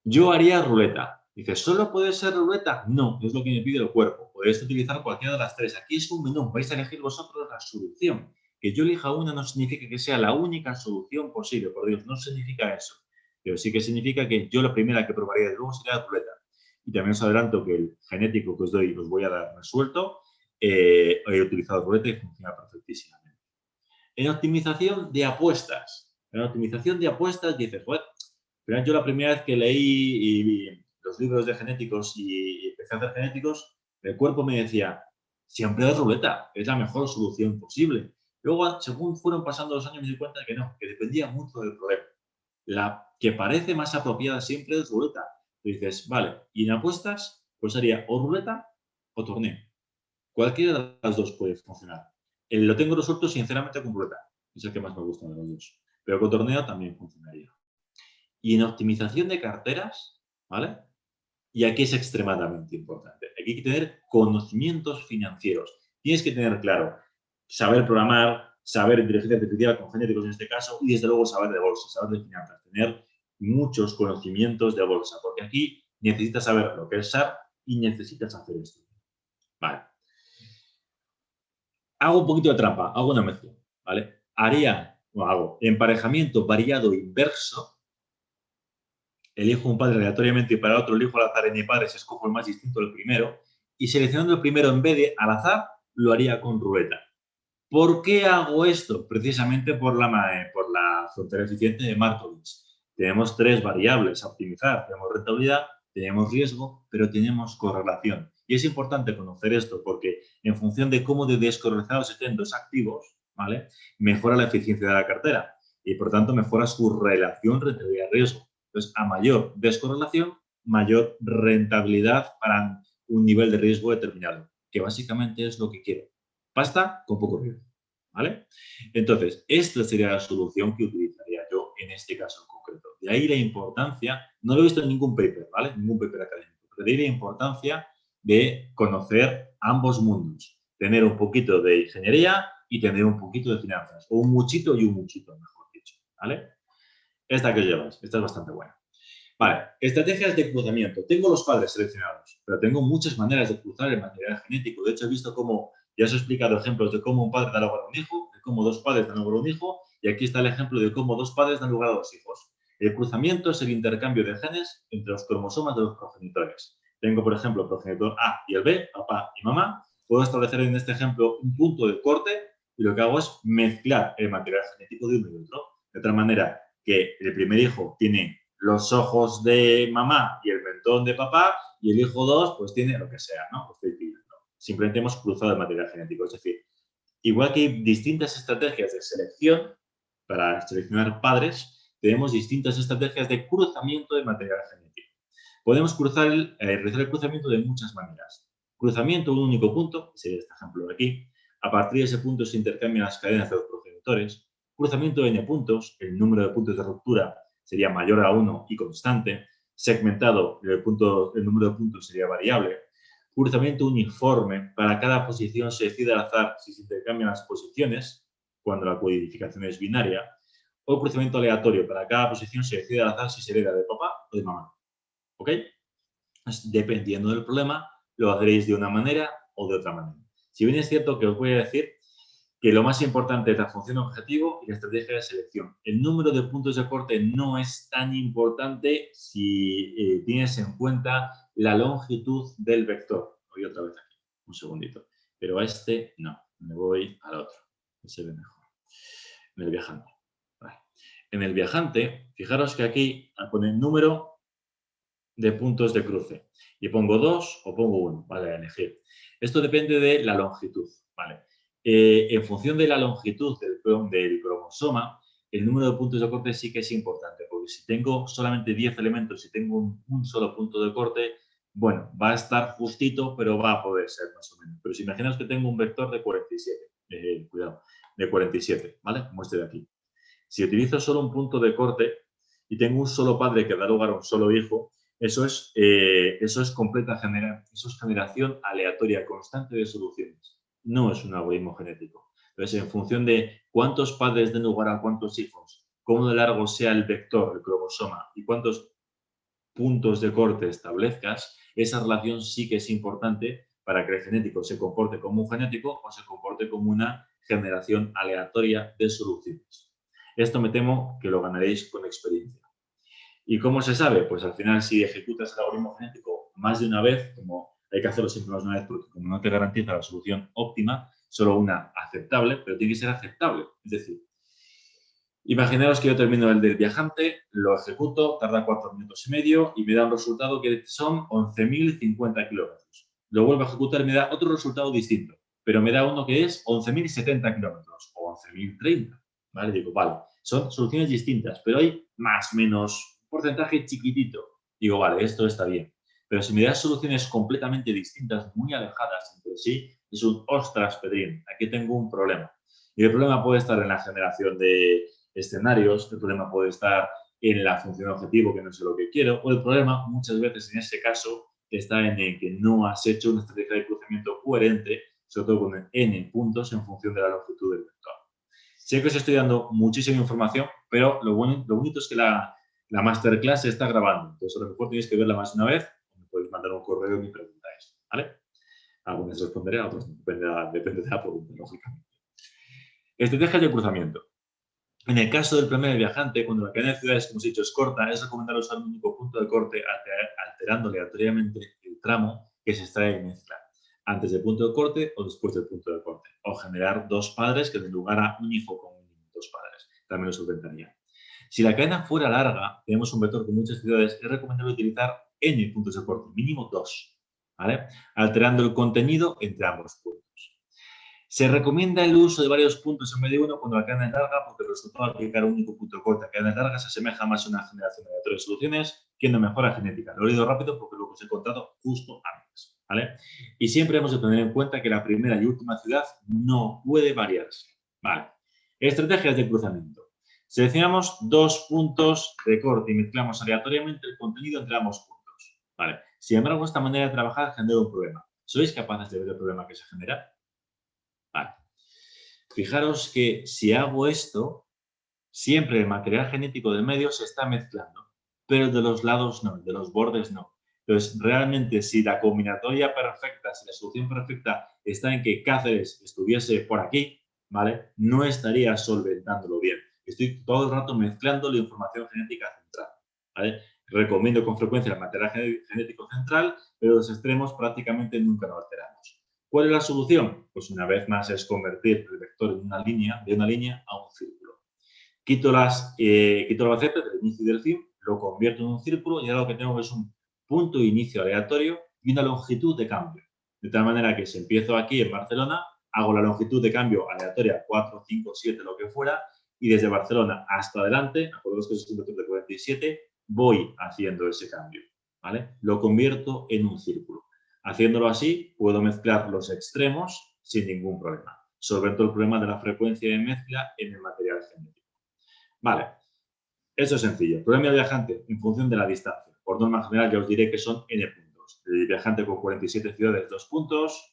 Yo haría ruleta. Dices, ¿solo puede ser ruleta? No, es lo que me pide el cuerpo. Podéis utilizar cualquiera de las tres. Aquí es un menú, vais a elegir vosotros la solución. Que yo elija una no significa que sea la única solución posible, por Dios, no significa eso. Pero sí que significa que yo la primera que probaría de luego sería la ruleta. Y también os adelanto que el genético que os doy os voy a dar resuelto. He utilizado ruleta y funciona perfectísimamente. En optimización de apuestas. En optimización de apuestas dices, bueno, pero yo la primera vez que leí los libros de genéticos y empecé a hacer genéticos, el cuerpo me decía, siempre es ruleta, es la mejor solución posible. Luego, según fueron pasando los años, me di cuenta de que no, que dependía mucho del problema. La que parece más apropiada siempre es ruleta. Y dices, vale, y en apuestas, pues sería o ruleta o torneo. Cualquiera de las dos puede funcionar. Lo tengo resuelto sinceramente con ruleta. Es el que más me gusta de los dos. Pero con torneo también funcionaría. Y en optimización de carteras, ¿vale? Y aquí es extremadamente importante. Aquí hay que tener conocimientos financieros. Tienes que tener claro, saber programar, saber inteligencia artificial con genéticos en este caso, y desde luego saber de bolsa, saber de finanzas, tener muchos conocimientos de bolsa, porque aquí necesitas saber lo que es SAP y necesitas hacer esto. Vale. Hago un poquito de trampa, hago una mezcla, ¿vale? Hago emparejamiento variado inverso, elijo un padre aleatoriamente y para otro elijo al azar en mi padre, si escojo el más distinto del primero, y seleccionando el primero en vez de al azar, lo haría con ruleta. ¿Por qué hago esto? Precisamente por la frontera eficiente de Markowitz. Tenemos tres variables a optimizar. Tenemos rentabilidad, tenemos riesgo, pero tenemos correlación. Y es importante conocer esto porque en función de cómo de descorrelados estén dos activos, ¿vale? Mejora la eficiencia de la cartera y por tanto mejora su relación rentabilidad-riesgo. Entonces, a mayor descorrelación, mayor rentabilidad para un nivel de riesgo determinado, que básicamente es lo que quiero. Pasta con poco riesgo, ¿vale? Entonces, esta sería la solución que utilizaría yo en este caso en concreto. De ahí la importancia, no lo he visto en ningún paper, ¿vale? Ningún paper académico, pero de ahí la importancia de conocer ambos mundos. Tener un poquito de ingeniería y tener un poquito de finanzas. O un muchito y un muchito, mejor dicho, ¿vale? Esta que llevas, esta es bastante buena. Vale, estrategias de cruzamiento. Tengo los padres seleccionados, pero tengo muchas maneras de cruzar el material genético. De hecho, he visto cómo, ya os he explicado ejemplos de cómo un padre da lugar a un hijo, de cómo dos padres dan lugar a un hijo, y aquí está el ejemplo de cómo dos padres dan lugar a dos hijos. El cruzamiento es el intercambio de genes entre los cromosomas de los progenitores. Tengo, por ejemplo, el progenitor A y el B, papá y mamá. Puedo establecer en este ejemplo un punto de corte y lo que hago es mezclar el material genético de uno y otro. De otra manera que el primer hijo tiene los ojos de mamá y el mentón de papá, y el hijo 2 pues tiene lo que sea, ¿no? Estoy pidiendo. Simplemente hemos cruzado el material genético. Es decir, igual que hay distintas estrategias de selección para seleccionar padres, tenemos distintas estrategias de cruzamiento de material genético. Podemos realizar el cruzamiento de muchas maneras. Cruzamiento, un único punto, sería este ejemplo de aquí. A partir de ese punto se intercambian las cadenas de los progenitores. Cruzamiento de n puntos, el número de puntos de ruptura sería mayor a 1 y constante. Segmentado, el número de puntos sería variable. Cruzamiento uniforme, para cada posición se decide al azar si se intercambian las posiciones, cuando la codificación es binaria. O cruzamiento aleatorio, para cada posición se decide al azar si se hereda de papá o de mamá. ¿Ok? Pues, dependiendo del problema, lo haréis de una manera o de otra manera. Si bien es cierto que os voy a decir que lo más importante es la función objetivo y la estrategia de selección. El número de puntos de corte no es tan importante si tienes en cuenta la longitud del vector. Voy otra vez aquí, un segundito. Pero a este no, me voy al otro, que se ve mejor. En el viajante. Vale. En el viajante, fijaros que aquí pone número de puntos de cruce. Y pongo 2 o pongo 1, ¿vale? A elegir. Esto depende de la longitud, ¿vale? En función de la longitud del cromosoma, el número de puntos de corte sí que es importante, porque si tengo solamente 10 elementos y tengo un solo punto de corte, bueno, va a estar justito, pero va a poder ser más o menos. Pero si imaginas que tengo un vector de 47, cuidado, de 47, ¿vale? Como este de aquí. Si utilizo solo un punto de corte y tengo un solo padre que da lugar a un solo hijo, eso es generación aleatoria constante de soluciones. No es un algoritmo genético. Entonces, en función de cuántos padres den lugar a cuántos hijos, cómo de largo sea el vector, el cromosoma, y cuántos puntos de corte establezcas, esa relación sí que es importante para que el genético se comporte como un genético o se comporte como una generación aleatoria de soluciones. Esto me temo que lo ganaréis con experiencia. ¿Y cómo se sabe? Pues al final, si ejecutas el algoritmo genético más de una vez, como hay que hacerlo siempre más de una vez porque como no te garantiza la solución óptima, solo una aceptable, pero tiene que ser aceptable. Es decir, imaginaos que yo termino el del viajante, lo ejecuto, tarda 4 minutos y medio y me da un resultado que son 11.050 kilómetros. Lo vuelvo a ejecutar y me da otro resultado distinto, pero me da uno que es 11.070 kilómetros o 11.030. ¿Vale? Digo, vale, son soluciones distintas, pero hay más, menos, porcentaje chiquitito. Digo, vale, esto está bien. Pero si me das soluciones completamente distintas, muy alejadas entre sí, es un ostras, Pedrín, aquí tengo un problema. Y el problema puede estar en la generación de escenarios, el problema puede estar en la función objetivo, que no sé lo que quiero, o el problema muchas veces en ese caso está en el que no has hecho una estrategia de cruzamiento coherente, sobre todo con n puntos en función de la longitud del vector. Sé que os estoy dando muchísima información, pero lo bonito es que la masterclass se está grabando. Entonces, a lo mejor tenéis que verla más de una vez, o me podéis mandar un correo y me preguntáis, ¿vale? Algunas responderé, a otras depende de la pregunta, lógicamente. Estrategias de cruzamiento. En el caso del primer viajante, cuando la cadena de ciudades, como os he dicho, es corta, es recomendable usar un único punto de corte alterando aleatoriamente el tramo que se extrae y mezcla, antes del punto de corte o después del punto de corte, o generar dos padres que den lugar a un hijo con dos padres. También lo solventaría. Si la cadena fuera larga, tenemos un vector con muchas ciudades, es recomendable utilizar n puntos de corte, mínimo 2, ¿vale? Alterando el contenido entre ambos puntos. Se recomienda el uso de varios puntos en vez de uno cuando la cadena es larga porque el resultado de aplicar un único punto de corte a cadenas largas se asemeja más a una generación aleatoria de soluciones que una mejora genética. Lo he leído rápido porque lo os he contado justo antes, ¿vale? Y siempre hemos de tener en cuenta que la primera y última ciudad no puede variarse, ¿vale? Estrategias de cruzamiento. Seleccionamos dos puntos de corte y mezclamos aleatoriamente el contenido entre ambos puntos, ¿vale? Sin embargo, esta manera de trabajar genera un problema. ¿Sois capaces de ver el problema que se genera? Vale. Fijaros que si hago esto, siempre el material genético del medio se está mezclando, pero de los lados no, de los bordes no. Entonces, realmente, si la combinatoria perfecta, si la solución perfecta está en que Cáceres estuviese por aquí, ¿vale? No estaría solventándolo bien. Estoy todo el rato mezclando la información genética central, ¿vale? Recomiendo con frecuencia el material genético central, pero los extremos prácticamente nunca lo alteramos. ¿Cuál es la solución? Pues una vez más es convertir el vector de una línea a un círculo. Quito el albacete del inicio y del fin, lo convierto en un círculo y ahora lo que tengo es un punto de inicio aleatorio y una longitud de cambio. De tal manera que si empiezo aquí en Barcelona, hago la longitud de cambio aleatoria 4, 5, 7, lo que fuera, y desde Barcelona hasta adelante, acordaos que es un vector de 47, voy haciendo ese cambio, ¿vale? Lo convierto en un círculo. Haciéndolo así, puedo mezclar los extremos sin ningún problema. Solvento el problema de la frecuencia de mezcla en el material genético. Vale, eso es sencillo. Problema del viajante en función de la distancia. Por norma general ya os diré que son n puntos. El viajante con 47 ciudades, 2 puntos.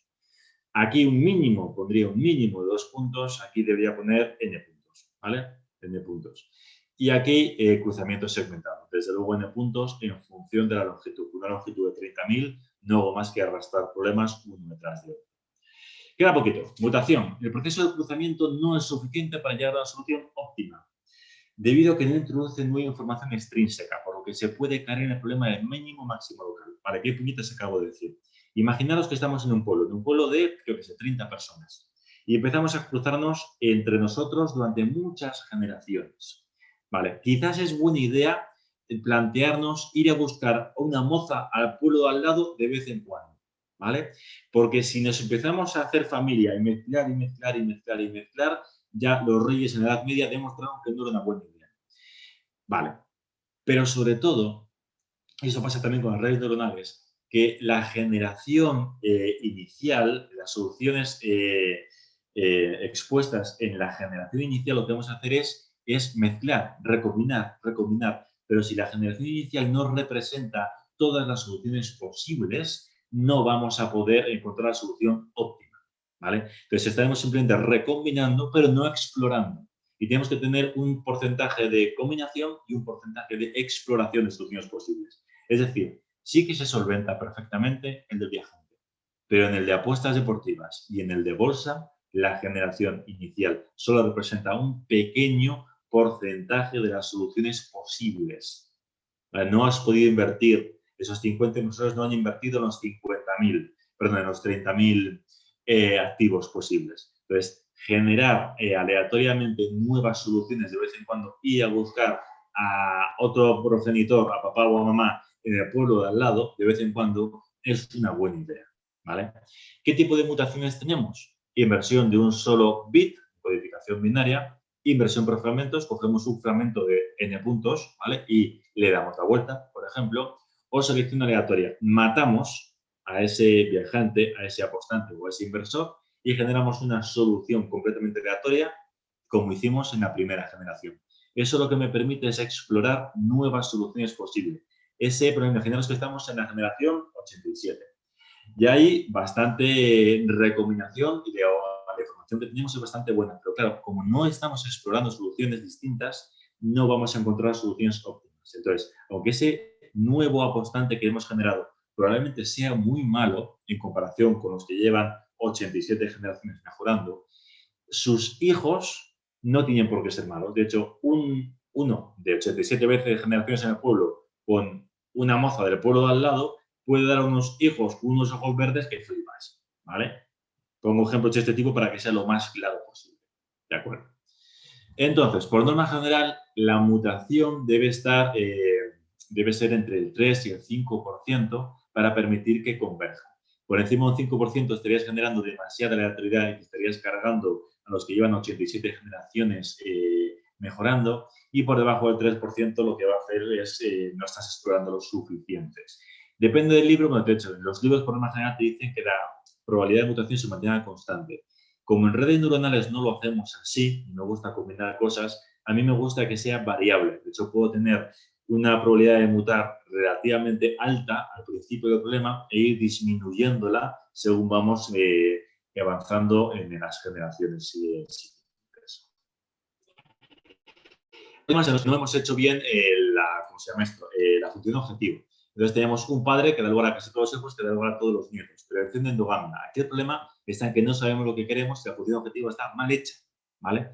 Aquí un mínimo, pondría un mínimo de 2 puntos. Aquí debería poner n puntos, ¿vale? N puntos. Y aquí cruzamiento segmentado. Desde luego n puntos en función de la longitud. Una longitud de 30.000 no hago más que arrastrar problemas uno detrás de otro. Queda poquito. Mutación. El proceso de cruzamiento no es suficiente para llegar a la solución óptima, debido a que no introduce nueva información extrínseca, por lo que se puede caer en el problema del mínimo máximo local. ¿Para qué puñetas acabo de decir? Imaginaros que estamos en un pueblo de, creo que sé, 30 personas, y empezamos a cruzarnos entre nosotros durante muchas generaciones. Vale, quizás es buena idea plantearnos ir a buscar una moza al pueblo de al lado de vez en cuando, ¿vale? Porque si nos empezamos a hacer familia y mezclar y mezclar y mezclar y mezclar, ya los reyes en la Edad Media demostraron que no era una buena idea. Vale, pero sobre todo, y eso pasa también con las redes neuronales, que la generación inicial, las soluciones expuestas en la generación inicial, lo que vamos a hacer es mezclar, recombinar. Pero si la generación inicial no representa todas las soluciones posibles, no vamos a poder encontrar la solución óptima, ¿vale? Entonces estaremos simplemente recombinando, pero no explorando. Y tenemos que tener un porcentaje de combinación y un porcentaje de exploración de soluciones posibles. Es decir, sí que se solventa perfectamente el del viajante, pero en el de apuestas deportivas y en el de bolsa, la generación inicial solo representa un pequeño porcentaje de las soluciones posibles. ¿Vale? No has podido invertir esos 50 inversores, no han invertido en los 50.000, perdón, en los 30.000 activos posibles. Entonces, generar aleatoriamente nuevas soluciones de vez en cuando y a buscar a otro progenitor, a papá o a mamá en el pueblo de al lado, de vez en cuando, es una buena idea. ¿Vale? ¿Qué tipo de mutaciones tenemos? Inversión de un solo bit, codificación binaria, inversión por fragmentos, cogemos un fragmento de n puntos, ¿vale? Y le damos la vuelta, por ejemplo, o selección aleatoria. Matamos a ese viajante, a ese apostante o a ese inversor y generamos una solución completamente aleatoria como hicimos en la primera generación. Eso lo que me permite es explorar nuevas soluciones posibles. Pero imaginaros que estamos en la generación 87. Y hay bastante recomendación y la información que tenemos es bastante buena. Pero claro, como no estamos explorando soluciones distintas, no vamos a encontrar soluciones óptimas. Entonces, aunque ese nuevo apostante que hemos generado probablemente sea muy malo en comparación con los que llevan 87 generaciones mejorando, sus hijos no tienen por qué ser malos. De hecho, uno de 87 veces generaciones en el pueblo con una moza del pueblo de al lado puede dar unos hijos con unos ojos verdes que flipas, ¿vale? Pongo ejemplos de este tipo para que sea lo más claro posible, ¿de acuerdo? Entonces, por norma general, la mutación debe ser entre el 3 y el 5% para permitir que converja. Por encima de un 5% estarías generando demasiada aleatoriedad y te estarías cargando a los que llevan 87 generaciones mejorando, y por debajo del 3% lo que va a hacer es no estás explorando los suficientes. Depende del libro, como te he dicho, en los libros por norma general te dicen que la probabilidad de mutación se mantiene constante. Como en redes neuronales no lo hacemos así, y me gusta combinar cosas, a mí me gusta que sea variable. De hecho, puedo tener una probabilidad de mutar relativamente alta al principio del problema e ir disminuyéndola según vamos avanzando en las generaciones siguientes. Además, no hemos hecho bien la función objetivo. Entonces tenemos un padre que da lugar a casi todos los hijos, que da lugar a todos los nietos. Prevención de endogamia. Aquí el problema está en que no sabemos lo que queremos y la función objetiva está mal hecha, ¿vale?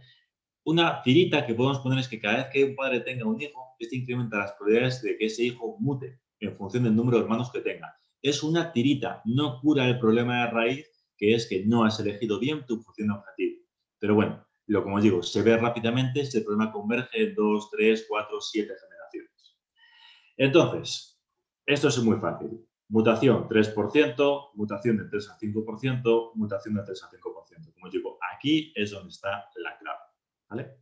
Una tirita que podemos poner es que cada vez que un padre tenga un hijo, este incrementa las probabilidades de que ese hijo mute en función del número de hermanos que tenga. Es una tirita, no cura el problema de raíz, que es que no has elegido bien tu función objetivo. Pero bueno, como os digo, se ve rápidamente si el problema converge en 2, 3, 4, 7 generaciones. Entonces, esto es muy fácil. Mutación 3%, mutación de 3 a 5%, mutación de 3 a 5%. Como os digo, aquí es donde está la clave. ¿Vale?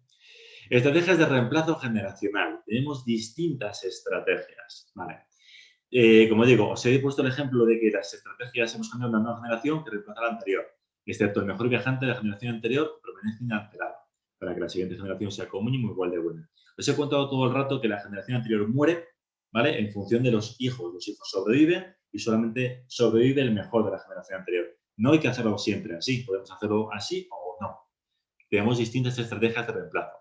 Estrategias de reemplazo generacional. Tenemos distintas estrategias. ¿Vale? Como digo, os he puesto el ejemplo de que las estrategias hemos cambiado una nueva generación que reemplaza a la anterior, excepto el mejor viajante de la generación anterior permanece inalterado, para que la siguiente generación sea como mínimo igual de buena. Os he contado todo el rato que la generación anterior muere, ¿vale? En función de los hijos. Los hijos sobreviven y solamente sobrevive el mejor de la generación anterior. No hay que hacerlo siempre así, podemos hacerlo así o no. Tenemos distintas estrategias de reemplazo.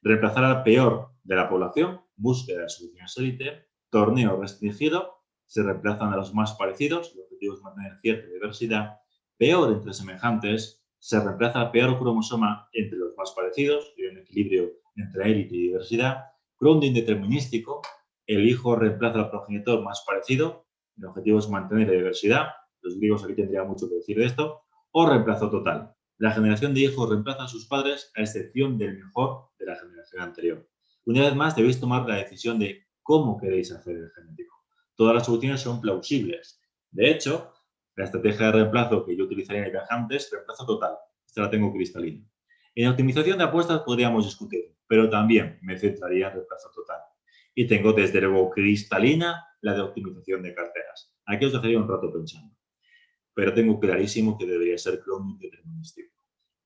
Reemplazar al peor de la población, búsqueda de soluciones élite, torneo restringido, se reemplazan a los más parecidos, el objetivo es mantener cierta diversidad, peor entre semejantes, se reemplaza al peor cromosoma entre los más parecidos, y un equilibrio entre élite y diversidad, grounding determinístico, el hijo reemplaza al progenitor más parecido, el objetivo es mantener la diversidad, los griegos aquí tendrían mucho que decir de esto, o reemplazo total. La generación de hijos reemplaza a sus padres a excepción del mejor de la generación anterior. Una vez más, debéis tomar la decisión de cómo queréis hacer el genético. Todas las soluciones son plausibles. De hecho, la estrategia de reemplazo que yo utilizaría en viajantes es reemplazo total. Esta la tengo cristalina. En optimización de apuestas podríamos discutir, pero también me centraría en reemplazo total. Y tengo desde luego cristalina la de optimización de carteras. Aquí os dejaría un rato pensando. Pero tengo clarísimo que debería ser grounding determinístico.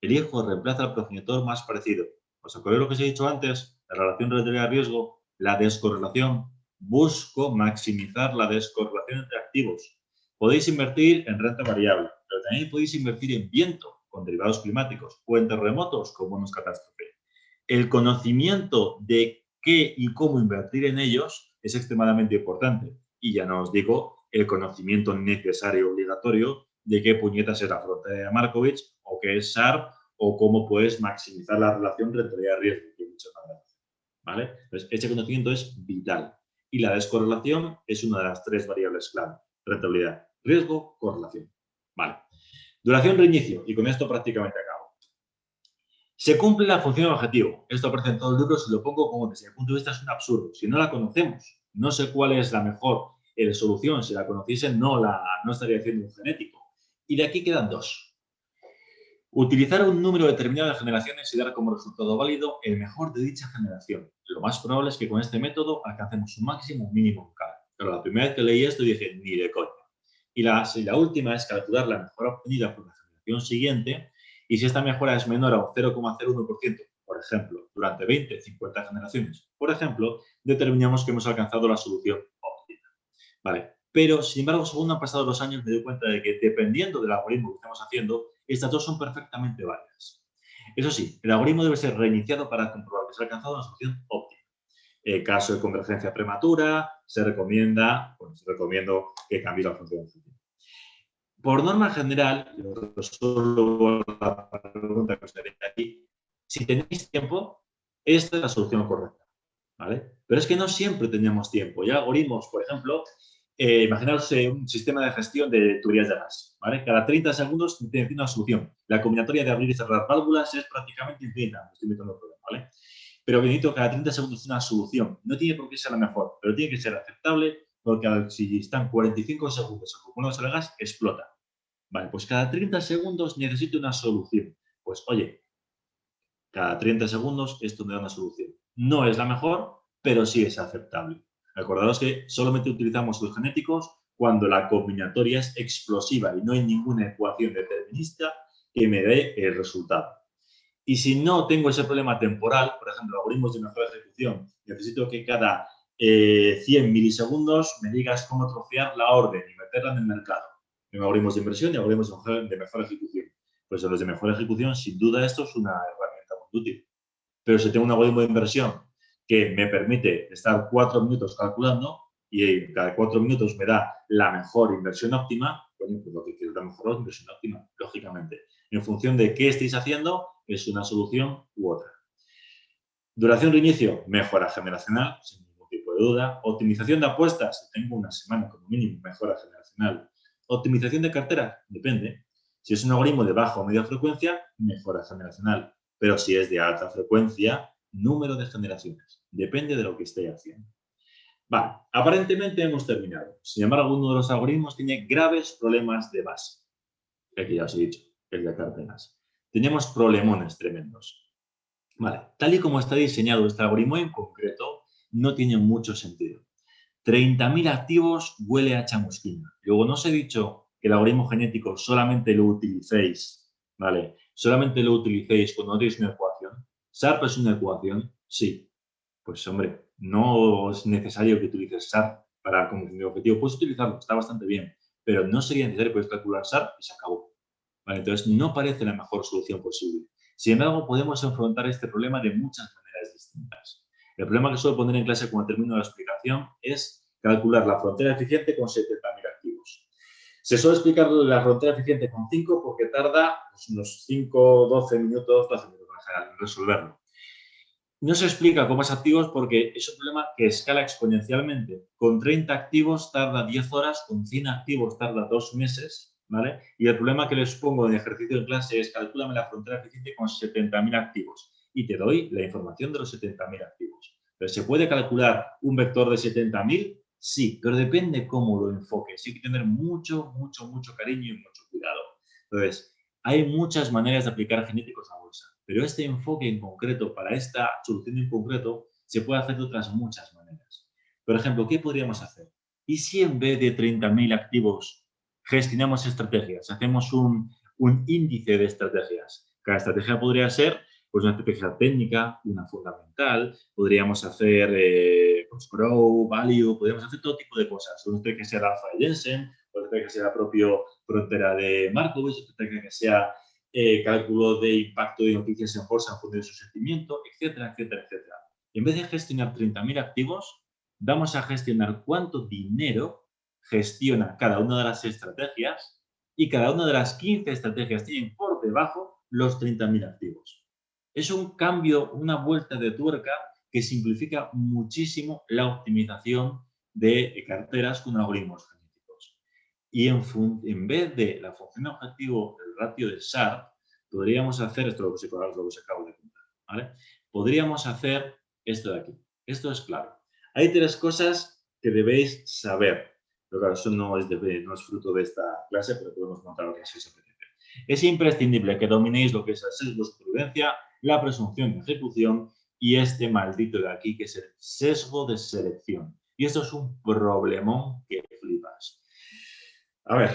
El hijo reemplaza al progenitor más parecido. ¿Os acordáis lo que os he dicho antes? La relación rentabilidad-riesgo, la descorrelación. Busco maximizar la descorrelación entre activos. Podéis invertir en renta variable, pero también podéis invertir en viento, con derivados climáticos, o en terremotos, con bonos catástrofe. El conocimiento de qué y cómo invertir en ellos es extremadamente importante. Y ya no os digo el conocimiento necesario obligatorio de qué puñetas es la frontera de Markovich o qué es SARP o cómo puedes maximizar la relación rentabilidad-riesgo, que hay muchas maneras, ¿vale? Entonces, ese conocimiento es vital. Y la descorrelación es una de las 3 variables clave. Rentabilidad, riesgo, correlación. Vale. Duración, reinicio. Y con esto prácticamente acabo. Se cumple la función objetivo. Esto aparece en todo el libro, si lo pongo como desde mi punto de vista es un absurdo. Si no la conocemos, no sé cuál es la mejor solución. Si la conociese, no estaría haciendo un genético. Y de aquí quedan 2. Utilizar un número determinado de generaciones y dar como resultado válido el mejor de dicha generación. Lo más probable es que con este método alcancemos un máximo o un mínimo en cada. Pero la primera vez que leí esto dije, ni de coña. Y la última es calcular la mejora obtenida por la generación siguiente y si esta mejora es menor a un 0,01%, por ejemplo, durante 20, 50 generaciones, por ejemplo, determinamos que hemos alcanzado la solución óptima. ¿Vale? Pero, sin embargo, según han pasado los años, me doy cuenta de que dependiendo del algoritmo que estamos haciendo, estas 2 son perfectamente válidas. Eso sí, el algoritmo debe ser reiniciado para comprobar que se ha alcanzado la solución óptima. En caso de convergencia prematura, se recomienda que cambie la función objetivo. Por norma general, solo la pregunta que os haré aquí, si tenéis tiempo, esta es la solución correcta, ¿vale? Pero es que no siempre teníamos tiempo. Ya algoritmos, por ejemplo, imaginaos un sistema de gestión de tuberías de gas, ¿vale? Cada 30 segundos tiene una solución. La combinatoria de abrir y cerrar válvulas es prácticamente infinita. Estoy metiendo el problema, ¿vale? Pero necesito cada 30 segundos una solución. No tiene por qué ser la mejor, pero tiene que ser aceptable porque si están 45 segundos ocupándose el gas, explota. Vale, pues cada 30 segundos necesito una solución. Pues oye, cada 30 segundos esto me da una solución. No es la mejor, pero sí es aceptable. Acordaros que solamente utilizamos los genéticos cuando la combinatoria es explosiva y no hay ninguna ecuación determinista que me dé el resultado. Y si no tengo ese problema temporal, por ejemplo, algoritmos de mejor ejecución, necesito que cada 100 milisegundos me digas cómo trocear la orden y meterla en el mercado. En algoritmos de inversión y algoritmos de mejor ejecución. Pues en los de mejor ejecución, sin duda, esto es una herramienta muy útil. Pero si tengo un algoritmo de inversión que me permite estar 4 minutos calculando y cada 4 minutos me da la mejor inversión óptima, bueno, pues lo que quiero es la mejor inversión óptima, lógicamente. En función de qué estéis haciendo, es una solución u otra. Duración de inicio, mejora generacional, sin ningún tipo de duda. Optimización de apuestas, si tengo una semana como mínimo, mejora generacional. Optimización de cartera, depende. Si es un algoritmo de baja o media frecuencia, mejora generacional. Pero si es de alta frecuencia, número de generaciones. Depende de lo que esté haciendo. Vale, aparentemente hemos terminado. Sin embargo, uno de los algoritmos tiene graves problemas de base. El que ya os he dicho, el de carteras. Tenemos problemones tremendos. Vale, tal y como está diseñado este algoritmo en concreto, no tiene mucho sentido. 30.000 activos huele a chamusquina. Luego, no os he dicho que el algoritmo genético solamente lo utilicéis, ¿vale? Solamente lo utilicéis cuando no tenéis una ecuación. ¿SARP es una ecuación? Sí. Pues, hombre, no es necesario que utilices SARP para conseguir el objetivo. Puedes utilizarlo, está bastante bien, pero no sería necesario, puedes calcular SARP y se acabó. ¿Vale? Entonces, no parece la mejor solución posible. Sin embargo, podemos enfrentar este problema de muchas maneras distintas. El problema que suelo poner en clase cuando termino la explicación es calcular la frontera eficiente con 70.000 activos. Se suele explicar la frontera eficiente con 5 porque tarda unos 5, 12 minutos en resolverlo. No se explica con más activos porque es un problema que escala exponencialmente. Con 30 activos tarda 10 horas, con 100 activos tarda 2 meses, ¿vale? Y el problema que les pongo en ejercicio de clase es calcúlame la frontera eficiente con 70.000 activos y te doy la información de los 70.000 activos. Pero ¿se puede calcular un vector de 70.000? Sí, pero depende cómo lo enfoques. Hay que tener mucho cariño y mucho cuidado. Entonces, hay muchas maneras de aplicar genéticos a bolsa, pero este enfoque en concreto, para esta solución en concreto, se puede hacer de otras muchas maneras. Por ejemplo, ¿qué podríamos hacer? ¿Y si en vez de 30.000 activos gestionamos estrategias? Hacemos un índice de estrategias. Cada estrategia podría ser pues, una estrategia técnica, una fundamental, podríamos hacer pues, grow, value, podríamos hacer todo tipo de cosas. Una estrategia que sea el alfa de Jensen, otra que sea la propia frontera de Markovich, otra que sea cálculo de impacto de noticias en bolsa en función de su sentimiento, etcétera, etcétera, etcétera. En vez de gestionar 30.000 activos, vamos a gestionar cuánto dinero gestiona cada una de las estrategias y cada una de las 15 estrategias tienen por debajo los 30.000 activos. Es un cambio, una vuelta de tuerca que simplifica muchísimo la optimización de carteras con algoritmos genéticos. Y en vez de la función objetivo, el ratio de SHARP, podríamos hacer, esto es lo que os acabo de contar, ¿vale? Podríamos hacer esto de aquí. Esto es clave. Hay 3 cosas que debéis saber. Pero claro, eso no es fruto de esta clase, pero podemos montar otras si os apetece. Es imprescindible que dominéis lo que es el sesgo de supervivencia, la presunción de ejecución y este maldito de aquí, que es el sesgo de selección. Y esto es un problemón que flipas. A ver,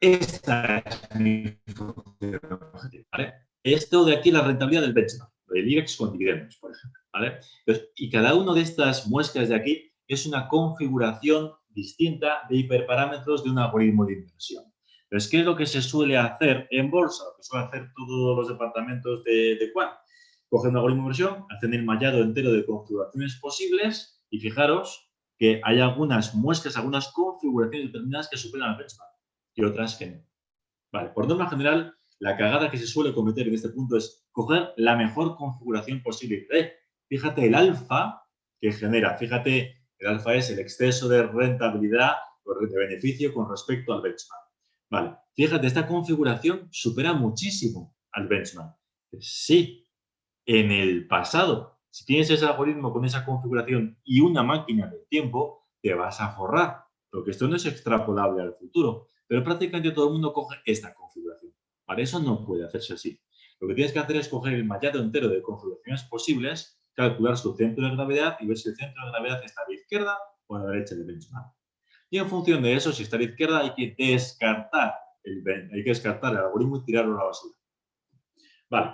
esta es mi función objetivo, ¿vale? Esto de aquí, la rentabilidad del benchmark, el IBEX con dividendos, por ejemplo, ¿vale? Entonces, y cada una de estas muestras de aquí es una configuración distinta de hiperparámetros de un algoritmo de inversión. Entonces, ¿qué es lo que se suele hacer en bolsa? Lo que suelen hacer todos los departamentos de Quant. Cogen un algoritmo de inversión, hacen el mallado entero de configuraciones posibles y fijaros que hay algunas muestras, algunas configuraciones determinadas que superan al benchmark y otras que no. Vale, por norma general, la cagada que se suele cometer en este punto es coger la mejor configuración posible. Fíjate el alfa que genera, fíjate, el alfa es el exceso de rentabilidad o de beneficio con respecto al benchmark. Vale, fíjate, esta configuración supera muchísimo al benchmark. Sí, en el pasado, si tienes ese algoritmo con esa configuración y una máquina del tiempo, te vas a forrar, porque esto no es extrapolable al futuro, pero prácticamente todo el mundo coge esta configuración. Para eso no puede hacerse así. Lo que tienes que hacer es coger el mallado entero de configuraciones posibles, calcular su centro de gravedad y ver si el centro de gravedad está a la izquierda o a la derecha del benchmark. Y en función de eso, si está a la izquierda, hay que descartar el algoritmo y tirarlo a la basura. Vale.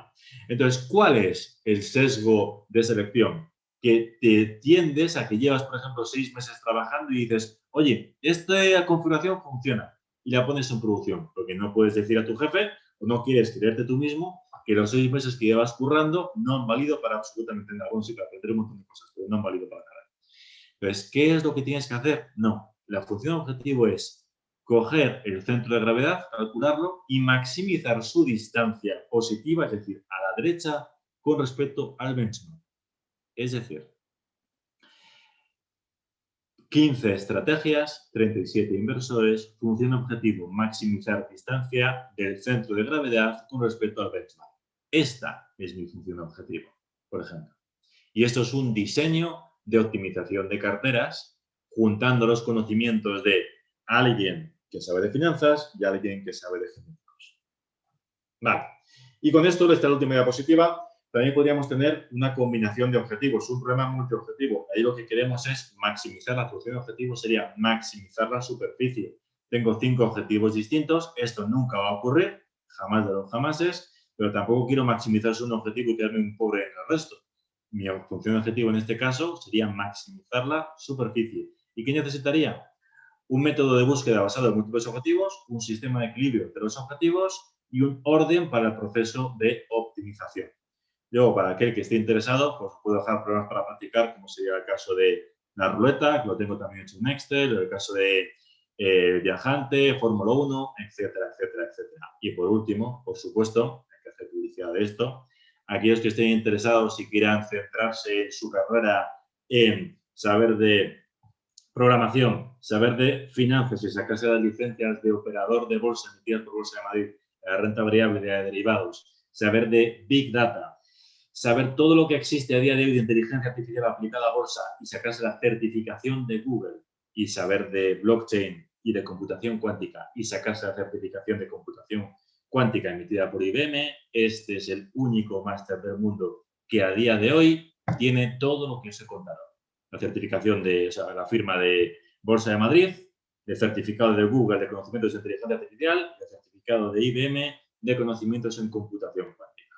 Entonces, ¿cuál es el sesgo de selección? Que te tiendes a que llevas, por ejemplo, 6 meses trabajando y dices, oye, esta configuración funciona y la pones en producción, porque no puedes decir a tu jefe o no quieres creerte tú mismo que los 6 meses que llevas currando no han valido para absolutamente nada. Bueno, sí, para aprender un montón de cosas, pero no han valido para nada. Entonces, ¿qué es lo que tienes que hacer? No, la función objetivo es coger el centro de gravedad, calcularlo y maximizar su distancia positiva, es decir, a la derecha con respecto al benchmark. Es decir, 15 estrategias, 37 inversores, función objetivo, maximizar distancia del centro de gravedad con respecto al benchmark. Esta es mi función objetivo, por ejemplo. Y esto es un diseño de optimización de carteras, juntando los conocimientos de alguien que sabe de finanzas y alguien que sabe de genéticos. Vale. Y con esto, esta última diapositiva, también podríamos tener una combinación de objetivos, un problema multiobjetivo. Ahí lo que queremos es maximizar la función de objetivo, sería maximizar la superficie. Tengo 5 objetivos distintos, esto nunca va a ocurrir, jamás de los jamases, pero tampoco quiero maximizar un objetivo y quedarme un pobre en el resto. Mi función de objetivo en este caso sería maximizar la superficie. ¿Y qué necesitaría? Un método de búsqueda basado en múltiples objetivos, un sistema de equilibrio entre los objetivos y un orden para el proceso de optimización. Luego, para aquel que esté interesado, pues puedo dejar programas para practicar, como sería el caso de la ruleta, que lo tengo también hecho en Excel, el caso de Viajante, Fórmula 1, etcétera, etcétera, etcétera. Y por último, por supuesto, hay que hacer publicidad de esto, aquellos que estén interesados y quieran centrarse en su carrera en saber de programación, saber de finanzas y sacarse las licencias de operador de bolsa emitidas por Bolsa de Madrid, la renta variable de derivados, saber de Big Data, saber todo lo que existe a día de hoy de inteligencia artificial aplicada a bolsa y sacarse la certificación de Google y saber de blockchain y de computación cuántica y sacarse la certificación de computación cuántica emitida por IBM, este es el único máster del mundo que a día de hoy tiene todo lo que os he contado. La certificación de, o sea, la firma de Bolsa de Madrid, el certificado de Google de conocimientos de inteligencia artificial, el certificado de IBM de conocimientos en computación cuántica.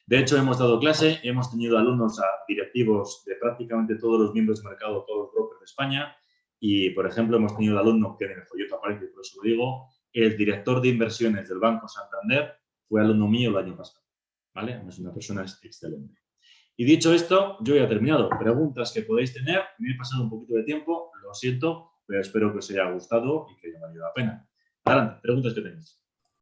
De hecho, hemos dado clase, hemos tenido alumnos a directivos de prácticamente todos los miembros del mercado, todos los brokers de España, y, por ejemplo, hemos tenido el alumno que en el folleto aparece, por eso lo digo, el director de inversiones del Banco Santander fue alumno mío el año pasado, ¿vale? Es una persona excelente. Y dicho esto, yo ya he terminado. Preguntas que podéis tener, me he pasado un poquito de tiempo, lo siento, pero espero que os haya gustado y que haya valido la pena. Adelante, preguntas que tenéis.